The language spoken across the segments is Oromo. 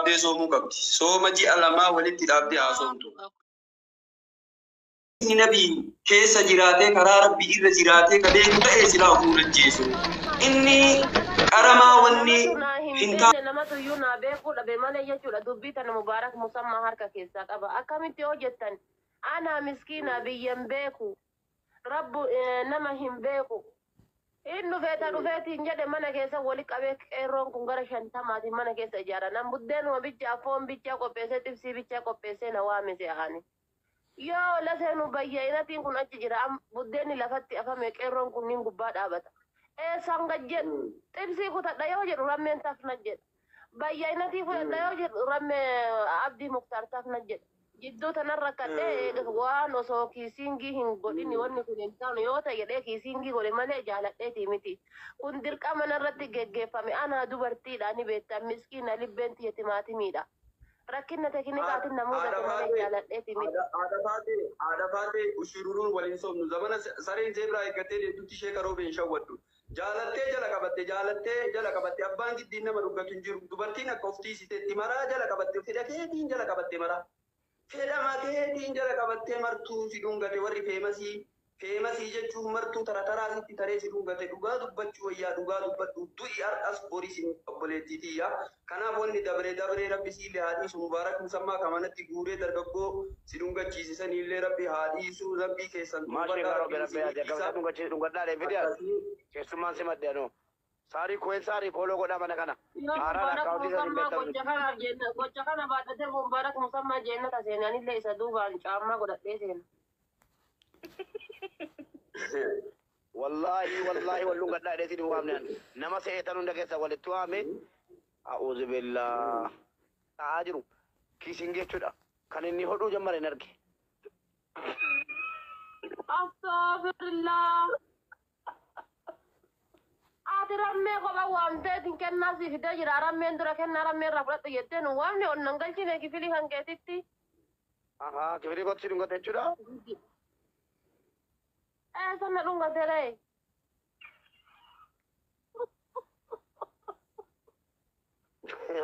dhaabdee soomuu qabdi. Sooma ji'a lamaa walitti dhaabdee haasomtu. Nabi keessa jiraatee karaa rabbii irra jiraatee kabeeku ta'ee silaa fuula jeesu. Inni qaramaa wanni hin taane nama tuyyuu naa beekuu dhabe malee jechuudha. Dubbii tana mubaarak musammaa harka keessaa qaba. Akkamitti hojjettan? Ana miskiina biyyan beeku. Rabbu nama hin beeku. Innu feeta dhufeetiin jedhe mana keessa wali qabee qeerroon kun gara 50 mana keessa ijaara. Nam buddeenuma bichaa foon bichaa qopheessee xibsii bichaa qopheessee na waamese aani. Yoo laseenu bayyainatiin kun achi jira buddeenni lafatti afame qeerroon kunniin gubbaa dhaabata. Sanga jedhu xibsii kutadha yoo jedhu rammeen tafna jedhu. Bayyainatii fudhadha yoo jedhu rammee abdii muktaar tafna jedhu. Jidduu tanarra kadhee waan osoo kiisingii hin godhini wanni kun hin taanu yoo ta'e jedhee kiisingii godhe malee jaaladheeti miti. Kun dirqama narratti geggeeffame ana dubartiidha ni beektaa miskiina libbeen tiyyatimaatimiidha. Rakkinna teknikaatiin namoota malee jaaladheeti miti. Aada baatee ushiruruun waliin soomnu zamana sareen zeebraa eeggatee deemtutti ishee karoobee hin shawwaddu. Jaalattee jala qabatte abbaan giddiin nama dhuggatu hin jiru. Dubartiin akka of tiisiteetti maraa jala qabatte fedha keetiin jala qabatte maraa. Fedha makeetiin jala qabattee martuu si dhungate warri feemasii jechuun martuu taraa sitti taree si dhungate dhugaa dubbachuu wayyaa dhugaa dubbadhu du'i har'as boris obboleettitiyya. Kanaaf wanni dabree rabbi siillee haadhiisu mubaarak musammaa kamanatti guuree dargaggoo si dhungachiisisanillee rabbi haadhiisu rabbii keessan. Maashii garoo garabee ati akka dhungachiisu dhungadhaadhee fidiyaa keessummaan si maddeenoo. Sari kuen sari follow goda mana kana. Ara na kaunti sa simbetan. Gocha kana baadate mubarak musamma jennata seenani le isa duubaan caamma godhadhee seena. Wallahi wallun gadda dheetii hin waamnaan. Nama seetan hunda keessa walitti waame. A'udhu billah. Ta'aa jiru. Kiisiin jechuudha. Kan inni hodhuu jammare hin arge. Astaghfirullah. Ramme koba wamte tinken nasi fida jira ramme ndura kenna ramme rafrat yette no wamne onnan galchine kifili hanketitti aha kifili got sidunga techuda sanna dunga tere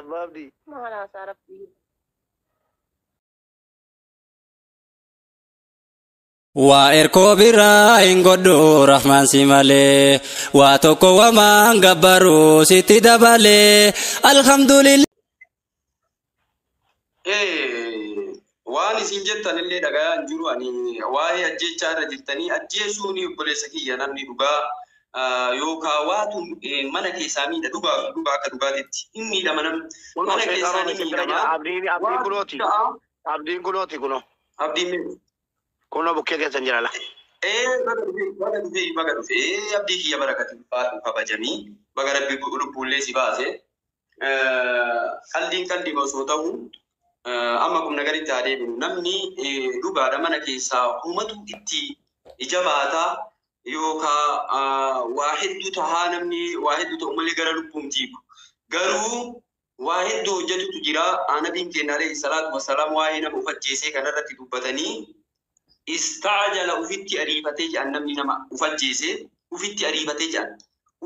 babdi mala sarappi Wa erko bira ingodo rahman simale wa toko wa mangabaru siti dabale alhamdulillah waan isin jettan illee dhagaa jiru ani waa'ee ajjechaa irra jirtanii ajjeesuuni obboleessa kiyya namni dhugaa yookaa waatu mana keessaa miidha dhugaa akka dhugaatitti hin miidhama mana keessaa ni miidhama abdiin kunooti kuno abdiin kuno bukkee keessan jirala baga dhufee abdii kiyya barakati faatu kabajamii baga rabbi lubbuullee si baase qalbii osoo ta'u amma kun nagaritti adeemu namni dhugaadha mana keessaa uumatu itti ija baataa yookaa waa hedduu tahaa namni waa hedduu ta'u malee gara lubbuun tiiku garuu waa hedduu hojjetutu jira nabiin keenya alayhi salaatu wassalaam waa'ee nama ufajjeesee kanarratti dubbatanii istaajala ufitti ariifatee jedhan namni nama ufajjeesee ufitti ariifatee jedhan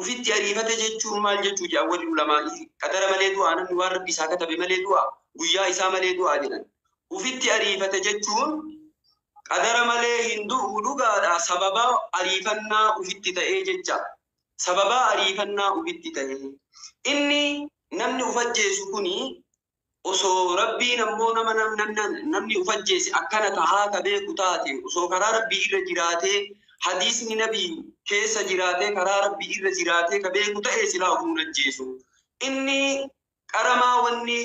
ufitti ariifate jechuun maal jechuu jedhan walii ulamaa qadara malee du'aa namni waan rabbi isaa katabe malee du'aa guyyaa isaa malee du'aa jedhan ufitti ariifate jechuun qadara malee hin du'u dhugaadha sababa ariifannaa ufitti ta'ee jecha sababa ariifannaa ufitti ta'ee inni namni ufajjeesu kuni osoo rabbiin ammoo namni ufajjeese akkana tahaa ka beeku taate osoo karaa rabbii irra jiraatee hadiisni nabii keessa jiraatee karaa rabbii irra jiraatee ka beeku ta'ee silaa ofuu ajjeesu inni qaramaa wanni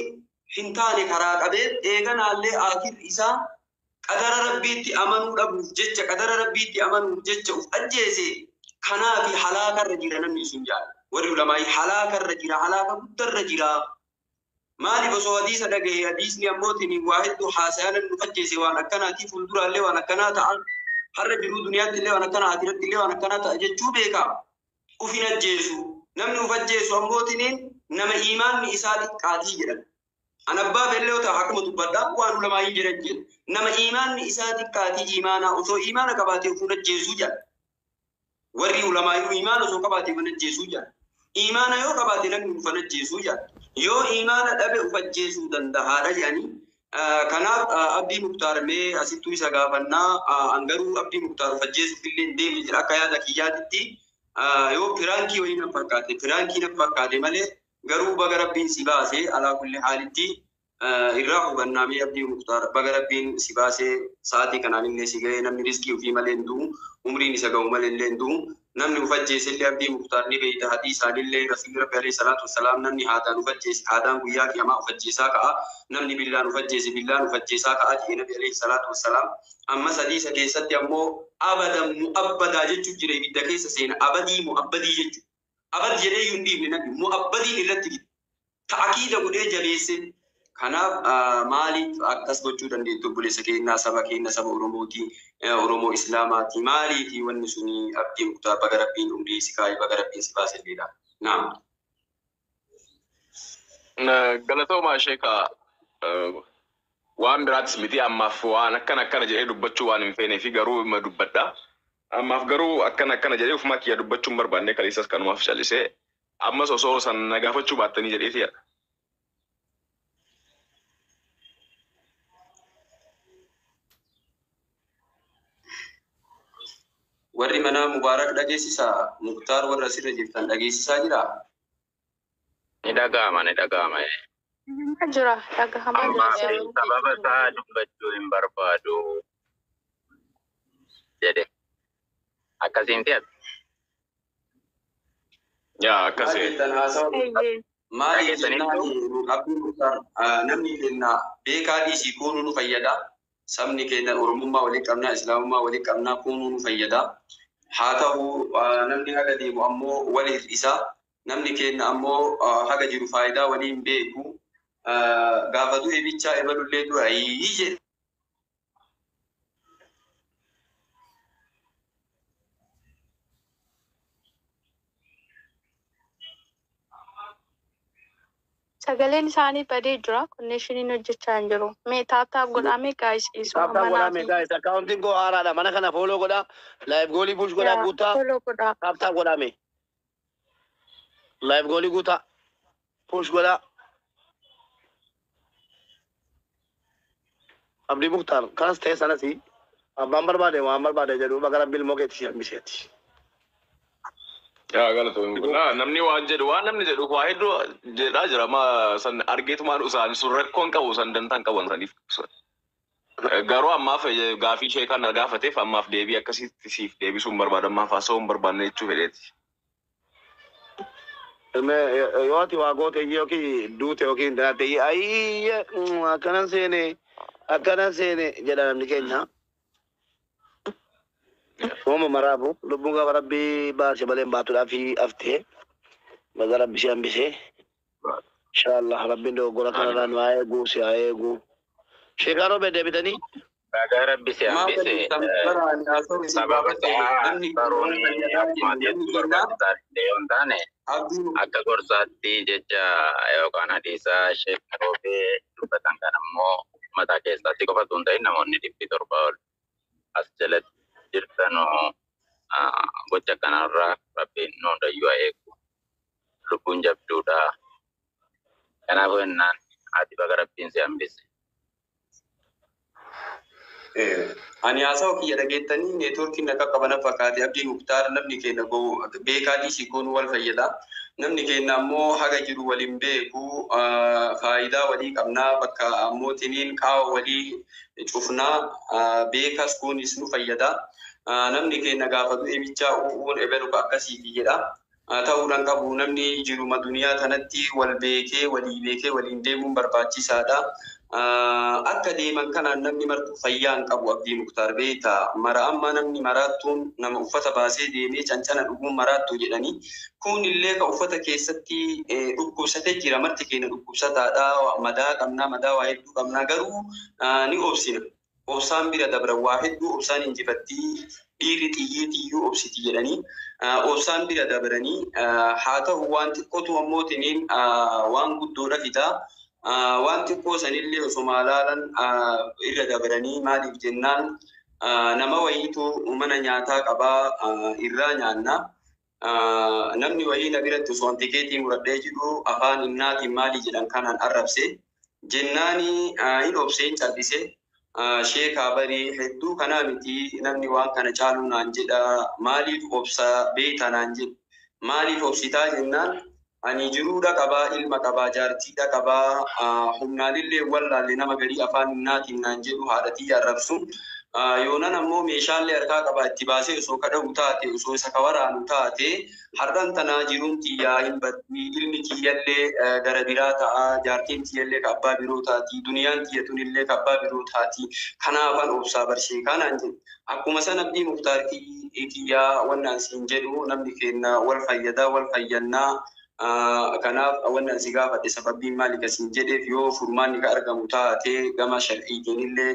hin taane karaa qabee eeganaallee aakirri isaa qadara rabbiitti amanuu dhabuuf jecha qadara rabbiitti amanuuf jecha uf ajjeese kanaafi halaakarra jira namni sun jaal warri ulamaa'ii halaakarra jira halaaka guddarra jira maaliif osoo hadiisa dhagaye hadiisni ammootiin waa hedduu haasayanan nu ajjeese waan akkanaatiif fuulduraallee waan akkanaa ta'an har'a jiruu duniyaatti illee waan akkanaa atiratti illee waan akkanaa ta'a jechuu beekaa ufin ajjeesu namni uf ajjeesu ammootiin nama iimaanni isaa xiqqaatii jedhan an abbaa bellee ta'a akkuma dubbadhaa waan ulamaa'ii jedhan jedha nama iimaanni isaa xiqqaatii iimaanaa osoo iimaana qabaatee ufin ajjeesuu jedha warri ulamaa'ii iimaana osoo qabaatee ufin ajjeesuu jedha iimaana yoo qabaatee namni ufin ajjeesuu jedha yoo imaana dhabe ufajjeesuu dandahaadha jedhanii kanaaf abdii muktaar mee asittuu isa gaafannaa angaruu abdii muktaar ufajjeesuuf illee hin deemne jira akka yaada kiyyaatitti yoo firaankii wayii na fakkaate malee garuu baga rabbiin si baasee alaa kulli haalitti irraa hubannaa mee abdii muktaar baga rabbiin si baasee sa'aatii kanaan illee si ga'ee namni riskii ofii malee hin du'u umriin isa ga'u malee illee hin du'u namni ufajjeese illee abdii muktaar ni beeyta hadii isaanillee rasuulli rabbi alayhi salaatu wassalaam namni haadaan ufajjeese haadaan guyyaa qiyamaa ufajjeesaa ka'a namni billaan ufajjeese billaan ufajjeesaa ka'a jedhe nabi alayhi salaatu wassalaam amma sadiisa keessatti ammoo abadan mu'abbadaa jechuun jira ibidda keessa seena abadii mu'abbadii jechuun abad jedhee yuun dhiibne nabi mu'abbadiin irratti ta'akiida godhee jabeesse kanaaf maaliif akkas gochuu dandeettu obboleessa keenyaa saba keenya saba Oromooti Oromoo Islaamaati maaliif wanni suni abdii muktaar baga rabbiin umrii si kaayee baga rabbiin si baaselleedha. Naam. Galatoomaa sheekaa waan biraatis miti ammaaf waan akkana jedhee dubbachuu waan hin feenee fi garuu ima dubbadha. Ammaaf garuu akkana jedhee ofuma kiyya dubbachuun barbaanne kaleessas kanumaaf callisee ammas osoo san nagaafachuu baattanii jedheeti yaada. Warri mana Mubaarak dhageessisaa Muktaar warra asirra jirtan dhageessisaa jira. Ni dhaga'ama. Jira dhaga'ama. Sababa isaa dubbachuu hin barbaadu jedhe. Akkasiin ta'e. Yaa akkasii. Maali jennaan abdii Muktaar namni keenya beekaa dhiisii kuunuu nu fayyada. Sabni keenya Oromummaa walii qabnaa Islaamummaa walii qabnaa kuunuu nu fayyada. Haa ta'u namni haga deemu ammoo waliif isa namni keenya ammoo haga jiru faayidaa waliin beeku gaafa du'e bichaa ebalullee du'a jedhe. Sagaleen isaanii badee jira. Konneeshiniin hojjechaa hin jiru. Mee taaptaap godhame gaayis isuma Taaptaap godhame gaayis akkaawuntiin koo haaraadha. Mana kana fooloo godha. Laayif goolii push godha guutaa. Fooloo godha. Taaptaap godhame. Laayif goolii guutaa. Push godha. Abdii Muktaar kanas ta'e sanasi abbaan barbaade waan barbaade jedhu baga rabbi ilmoo keetti si hambiseeti. Yaa galatoomii namni waan jedhu waan namni jedhu waa hedduu jedhaa jira ma san argeetumaan usaan sun rakkoon qabu san dantaan qaban saniif garuu ammaaf gaafii ishee kan gaafateef ammaaf deebii akkasitti siif deebisuun barbaada ammaaf haasa'uu hin barbaanne jechuu fedheeti. Yoo ati waa goote yookiin duute yookiin dalaate ayye akkanan seene jedha namni keenya. Wama marabu lubbuun gaafa rabbii baasee malee baatuudhaaf haftee baga rabbi si hambisee inshallah rabbiin dogoggora kanarraa nu haa eegu si haa eegu. Sheekaan obee deebitanii. Baga rabbi si hambisee sababa isaa baruun maatiin barbaachisaa yoo hin taane akka gorsaatti jecha yookaan hadiisaa sheekan obee dubbatan kan ammoo mataa keessatti qofatu hin ta'in namoonni 700 ol as jalatti jirtanu gocha kanarraa rabbiin nu hundayyuu haa eegu. Lubbuun jabduudha. Kanaafuu jennaan ati baga rabbiin si hambise. Ani haasa'u kiyya dhageettanii neetwoorkiin akka qaban fakkaate abdii Muktaar namni keenya beekaa dhiisii goonuu wal fayyada. Namni keenya ammoo haga jiru waliin beeku faayidaa walii qabnaa bakka ammootiin qaawwa walii cufnaa beekas kunis nu fayyada. Namni keenya gaafa du'e bichaa u'uun ebeluuf akkasiiti jedha. Ta'uudhaan qabu namni jiruma duniyaa kanatti wal beekee waliin deemuun barbaachisaadha. Akka deeman kanaan namni martuu fayyaa hin qabu abdii Muktaar beektaa mara amma namni maraattuun nama uffata baasee deemee cancana dhuguun maraattuu jedhanii kun illee ka uffata keessatti dhukkubsatee jira marti keenya dhukkubsataadha madaa qabnaa madaa waa hedduu qabnaa garuu ni obsina obsaan bira dabra waa hedduu obsaan injifattii dhiirri xiyyeetiyyuu obsiti jedhanii obsaan bira dabranii haa ta'u waan xiqqootu ammootiin waan guddoodha fidaa. Waan xiqqoo sanillee osuma ilaalan irra dabranii maaliif jennaan nama wayiitu mana nyaataa qabaa irraa nyaanna namni wayii na biratti osoo tikeetii muradhee jiru afaan innaatiin maalii jedhan kanaan arrabse jennaani hin obsee hin cal'ise sheekaa barii hedduu kanaa miti namni waan kana caaluu naan jedha maaliif obsa beeyta naan jedhe maaliif obsitaa jennaan ani jiruudha qabaa ilma qabaa jaartiidha qabaa humnaalillee wallaalle nama garii afaan innaatiin naan jedhu haadhatii arrabsu yoonan ammoo meeshaalee harkaa qabaa itti baasee osoo kadha'u taate osoo isa waraanu taate har'an tanaa jiruun xiyyaa hin badni ilmi kiyyallee gara biraa ta'a jaartiin kiyyallee ka abbaa biroo taati duniyaan kiyyatun ka abbaa biroo taati kanaafan obsaa barshee kanaan jedhu akkuma san abdii muktaar kiyyaa wannaan siin jedhu namni kenna wal fayyadaa wal fayyannaa kanaaf wannan si gaafadhe sababbiin maali kasiin jedheef yoo furmaanni ka argamu taate gama shar'iitiin illee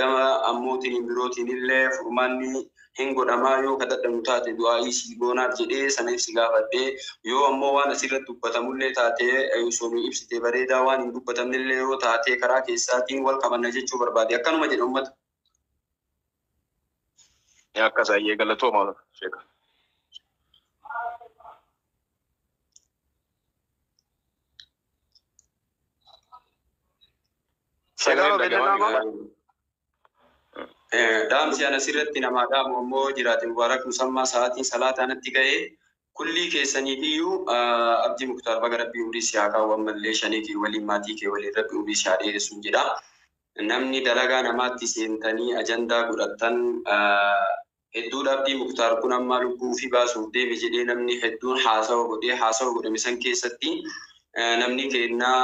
gama ammootiin birootiin illee furmaanni hin godhamaa yoo ka dadhamu taate du'aa'ii si goonaaf jedhee saniif si gaafadhe yoo ammoo waan asirratti dubbatamullee taate osoo nu ibsite bareedaa waan hin dubbatamnellee yoo taate karaa keessaatiin wal qabanna jechuu barbaade akkanuma jedha ummata. Akkasaayyee galatooma sheeka. Dhaamsi ana sirratti namaa dhaamu ammoo jiraate mubaarak musammaa sa'aatiin salaataan itti ga'ee kullii keessaniifiyyuu abdii muktaar baga rabbii umrii si haa kaawwan mallee shanii kee waliin maatii kee waliin rabbii umrii si haa dheeressuun jedha. Namni dalagaa namaatti seentanii ajandaa godhattan hedduudha abdii muktaar kun amma lubbuu fi baasuuf deeme jedhee namni hedduun haasawa godhame san keessatti namni kennaa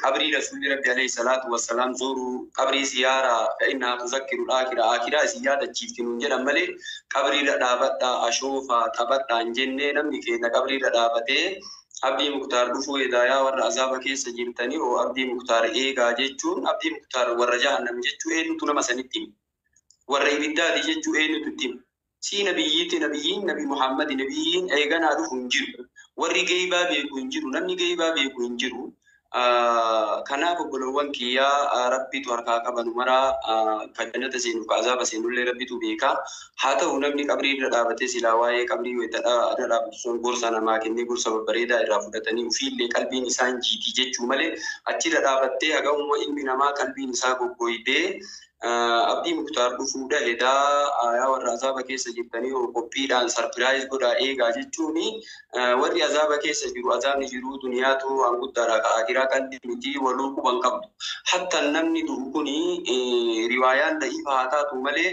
qabrii rasuulli rabbi alayhi salaatu wassalaam zuru qabrii ziyaara fa'inaa tuzakkiru akiraa isin yaadachiifti nuun jedhan malee qabriirra dhaabadhaa ashoofa taphadhaa hin jennee namni kenna qabriirra dhaabatee abdii muktaar dhufuu hedaayaa warra azaaba keessa jirtanii oo abdii muktaar eegaa jechuun abdii muktaar warra jahannam jechuu eenyutu nama sanitti warra ibiddaati jechuu eenyutu itti si nabiyyiiti nabiyyiin nabi muhammad nabiyyiin eeganaa dhufu hin jiru warri geeybaa beeku hin jiru namni geeybaa beeku hin jiru kanaaf obbolowwan kiyyaa rabbitu harkaa qabanu maraa kan jannata seenuuf ka azaaba seenullee rabbitu beekaa haa ta'u namni qabrii irra dhaabatee silaa waa'ee qabrii wayita irra dhaabatu sun gorsa namaa kennee gorsa babbareedaa irraa fudhatanii ufiillee qalbiin isaa hin jiitii jechuu malee achirra dhaabattee haga'ummaa ilmi namaa qalbiin isaa goggoydee abdii muktaar dhufuudha edaa yaa warra azaaba keessa jirtanii qophiidhaan sarpiraayiz godhaa eegaa jechuuni warri azaaba keessa jiru azaabni jiru duniyaatu waan guddaadha ka akiraa kan miti waluu quban qabdu hatta namni du'u kuni riwaayaan da'iifa haa taatu malee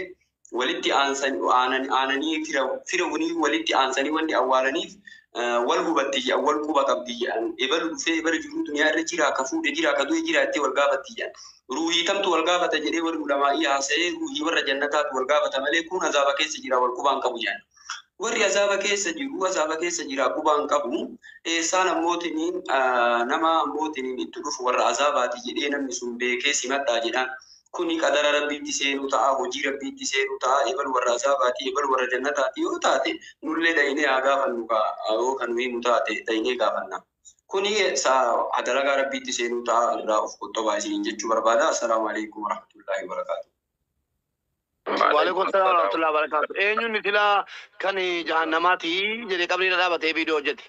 walitti aananii firawunii walitti aansanii wanni awwaalaniif wal hubatti wal quba qabdi jedhan ebalu dhufee ebala jiru duniyaa irra jira ka fuudhe jira ka du'e jira itti wal gaafatti jedhan ruuhii tamtu wal gaafata jedhee warri ulamaa'ii haasa'ee ruuhii warra jannataatu wal gaafata malee kun azaaba keessa jira wal qubaan qabu jedhan warri azaaba keessa jira qubaan qabu eessaan ammootiin nama ammootiin itti dhufu warra azaabaati jedhee namni sun beekee simadhaa jedhan kuni qadara rabbiitti seenuu ta'a hojii rabbiitti seenuu ta'a ebal warra azaabaati ebal warra jannataati yoo taate nullee dhaynee haa gaafannu yoo kan himu taate dhaynee gaafanna kuni dalagaa rabbiitti seenuu ta'a irraa of qottobaa isiniin jechuu barbaada. Assalaamu alaikum warahmatullahi wabarakatuh. Waalaikum salaam warahmatullahi wabarakatuh. Eenyuun silaa kan jahannamaati jedhee qabriirra dhaabatee viidiyoo hojjete.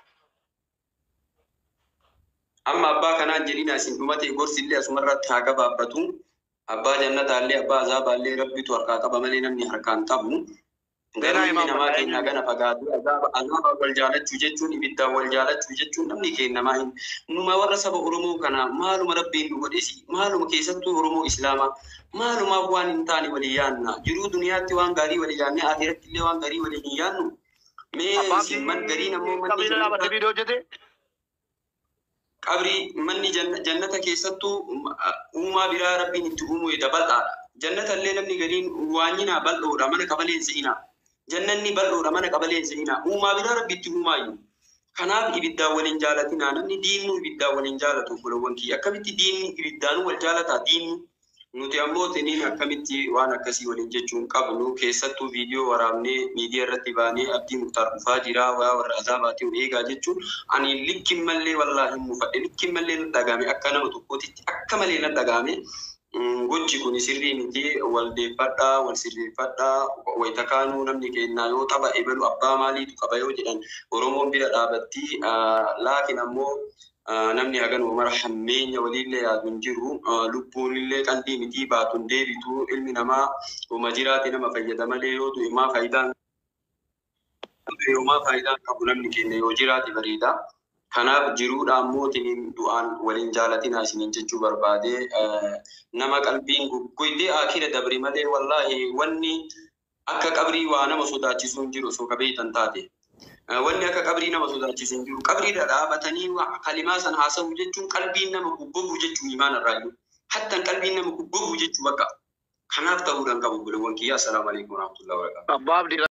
Amma abbaa kanaan jedhina isin dhumatee gorsillee asumarratti haa gabaabbatu. Abbaa jannataallee abbaa azaabaallee rabbitu harkaa qaba malee namni harkaan qabu. Garuu ilmi namaa keenya gana fagaatu azaaba wal jaalachuu jechuun ibiddaan wal jaalachuu jechuun namni keenya namaa hin numa warra saba Oromoo kana maaluma rabbiin nu godhesi maaluma keessattuu Oromoo Islaamaa maalumaaf waan hin taane walii yaanna jiruu duniyaatti waan gaarii walii yaanne akhiratti illee waan gaarii walii hin yaannu mee simman garii namoo manni qabrii manni jannata keessattuu uumaa biraa rabbiin itti uumuu dabal'aadha. Jannata illee namni gariin waanyinaa bal'oodha mana qabaleen se'inaa. Jannanni bal'oodha mana qabaleen se'inaa. Uumaa biraa rabbi itti uumaayu. Kanaaf ibiddaan waliin jaalatinaa namni diinnu ibiddaan waliin jaalatu obbolowwan kiyya akkamitti diinni ibiddaan wal jaalataa diinni nuti ammoo tiniin akkamitti waan akkasii waliin jechuun qabnu keessattuu viidiyoo waraabnee miidiyaa irratti baanee abdii muktaar dhufaa jira waa warra azaabaati eegaa jechuun ani likkin mallee wallaahi hin mufadhe likkin mallee na dhagahame akka nama tokkootitti akka malee na dhagahame gochi kun sirrii miti wal deeffadhaa wal sirreeffadhaa wayita kaanuu namni kennaa yoo tapha ebalu abbaa maaliitu qaba yoo jedhan Oromoon bira dhaabatti laakiin ammoo namni hagan umara hammeenya waliillee yaadun jiru lubbuunillee qalbii miti baatun deebitu ilmi namaa uma jiraate nama fayyada malee yoo du'e maa faayidaan qabu namni kenna yoo jiraate bareeda. Kanaaf jiruudha ammootiin du'aan waliin jaalatinaa isiniin jechuu barbaade nama qalbiin gugguydee akira dabri malee wallaahi wanni akka qabrii waa nama sodaachisu hin jiru osoo qabeetan taate. Wanni akka qabrii nama sodaachisu hin jiru qabriidha dhaabatanii kalimaa san haasa'u jechuun qalbiin nama gubbubu jechuun imaan irraayyuu hattan qalbiin nama gubbubu jechuu bakka kanaaf ta'uudhaan qabu buleewwan kiyyaa. Assalaamu alaikum warahmatullahi wabarakatuh.